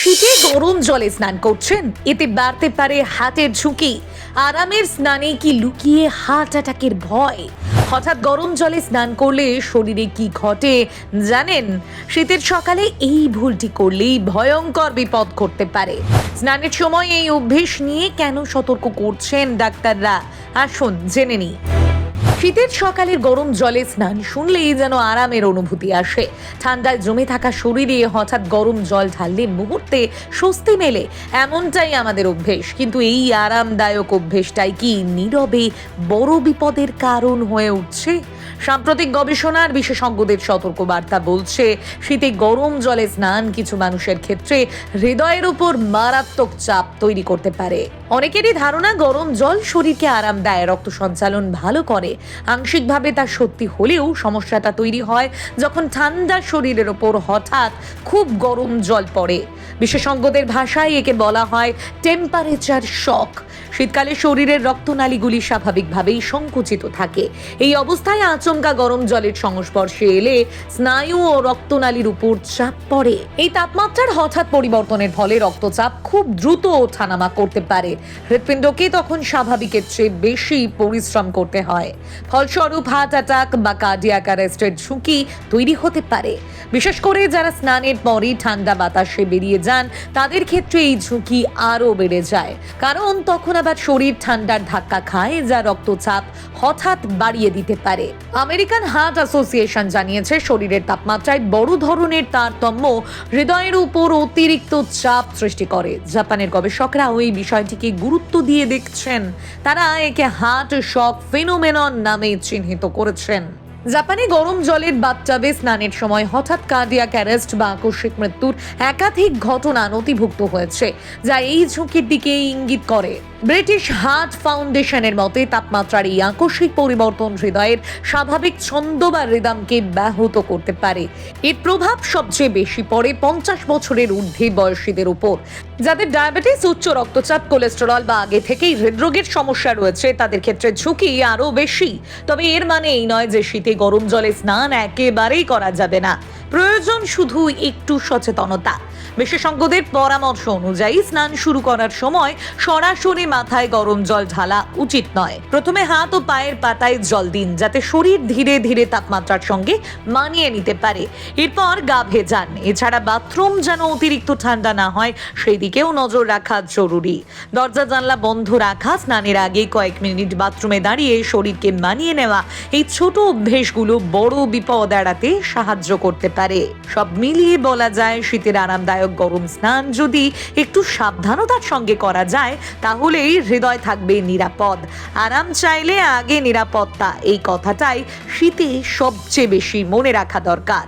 শীতে গরম জলে স্নান করছেন, এতে বাড়তে পারে হার্টের ঝুঁকি। আরামের স্নানে কি লুকিয়ে হার্ট অ্যাটাকের ভয়? হঠাৎ গরম জলে স্নান করলে শরীরে কি ঘটে জানেন? শীতের সকালে এই ভুলটি করলেই ভয়ঙ্কর বিপদ ঘটতে পারে। স্নানের সময় এই অভ্যেস নিয়ে কেন সতর্ক করছেন ডাক্তাররা, আসুন জেনে নিই। শীতের সকালের গরম জলে স্নান শুনলেই যেন আরামের অনুভূতি আসে। ঠান্ডায় জমে থাকা শরীরে হঠাৎ গরম জল ঢাললে মুহূর্তে স্বস্তি মেলে, এমনটাই আমাদের অভ্যেস। কিন্তু এই আরামদায়ক অভ্যেসটাই কি নীরবে বড় বিপদের কারণ হয়ে উঠছে? সাম্প্রতিক গবেষণার বিশেষজ্ঞদের সতর্কবার্তা বলছে, শীতে গরম জলে স্নান কিছু মানুষের ক্ষেত্রে হৃদয়ের উপর মারাত্মক চাপ তৈরি করতে পারে। অনেকেরই ধারণা গরম জল শরীরকে আরাম দেয়, রক্ত সঞ্চালন ভালো করে। আংশিকভাবে তা সত্যি হলেও সমস্যাটা তৈরি হয় যখন ঠান্ডা শরীরের ওপর হঠাৎ খুব গরম জল পড়ে। বিশেষজ্ঞদের ভাষায় একে বলা হয় টেম্পারেচার শক। শীতকালে শরীরের রক্তনালীগুলি স্বাভাবিকভাবেই সংকুচিত থাকে। এই অবস্থায় আচমকা গরম জলের সংস্পর্শে এলে স্নায়ু ও রক্তনালীর উপর চাপ পড়ে। এই তাপমাত্রার হঠাৎ পরিবর্তনের ফলে রক্তচাপ খুব দ্রুত ওঠানামা করতে পারে। হৃৎপিণ্ডকে তখন স্বাভাবিকের চেয়ে বেশি পরিশ্রম করতে হয়। ফলস্বরূপ হার্ট অ্যাটাক বা কার্ডিয়াক অ্যারেস্টের ঝুঁকি তৈরি হতে পারে। বিশেষ করে যারা স্নানের পরে ঠান্ডা বাতাসে বেরিয়ে যান, তাদের ক্ষেত্রে এই ঝুঁকি আরও বেড়ে যায়, কারণ তখন আবার শরীর ঠান্ডার ধাক্কা খায়, যা রক্তচাপ হঠাৎ বাড়িয়ে দিতে পারে। আমেরিকান হার্ট অ্যাসোসিয়েশন জানিয়েছে, শরীরের তাপমাত্রায় বড় ধরনের তারতম্য হৃদয়ের উপর অতিরিক্ত চাপ সৃষ্টি করে। জাপানের গবেষকরা ওই বিষয়টিকে গুরুত্ব দিয়ে দেখছেন। তারা একে হার্ট শক ফেনোমেনন নামে চিহ্নিত করেছেন। জাপানে গরম জলের বাথটাবে স্নানের সময় হঠাৎ কার্ডিয়াক অ্যারেস্ট বা আকস্মিক মৃত্যুর একাধিক ঘটনা নথিভুক্ত হয়েছে, যা এই ঝুঁকির দিকে ইঙ্গিত করে। ব্রিটিশ হার্ট ফাউন্ডেশনের মতে, তাপমাত্রার এই আকস্মিক পরিবর্তন হৃদয়ের স্বাভাবিক ছন্দ বা রিদমকে ব্যাহত করতে পারে। এর প্রভাব সবচেয়ে বেশি পড়ে 50 বছরের ঊর্ধ্বে বয়সীদের উপর। যাদের ডায়াবেটিস, উচ্চ রক্তচাপ, কোলেস্টেরল বা আগে থেকেই হৃদরোগের সমস্যা রয়েছে, তাদের ক্ষেত্রে ঝুঁকি আরও বেশি। তবে এর মানে এই নয় যে শীতে গরম জলে স্নান একেবারেই করা যাবে না। প্রয়োজন শুধু একটু সচেতনতা। বিশেষজ্ঞদের পরামর্শ অনুযায়ী স্নান শুরু করার সময় সরাসরি মাথায় গরম জল ঢালা উচিত নয়। প্রথমে হাত ও পায়ের পাতায় জল দিন, যাতে শরীর ধীরে ধীরে তাপমাত্রার সঙ্গে মানিয়ে নিতে পারে। এরপর গা ভেজান। এছাড়া বাথরুম যেন অতিরিক্ত ঠান্ডা না হয়, সেই দিকেও নজর রাখা জরুরি। দরজা জানলা বন্ধ রাখা, স্নানের আগে কয়েক মিনিট বাথরুমে দাঁড়িয়ে শরীরকে মানিয়ে নেওয়া, এই ছোট অভ্যেসগুলো বড় বিপদ এড়াতে সাহায্য করতে পারে। সব মিলিয়ে বলা যায়, শীতের আরামদায়ক গরম স্নান যদি একটু সাবধানতার সঙ্গে করা যায়, তাহলেই হৃদয় থাকবে নিরাপদ। আরাম চাইলে আগে নিরাপত্তা, এই কথাটাই শীতে সবচেয়ে বেশি মনে রাখা দরকার।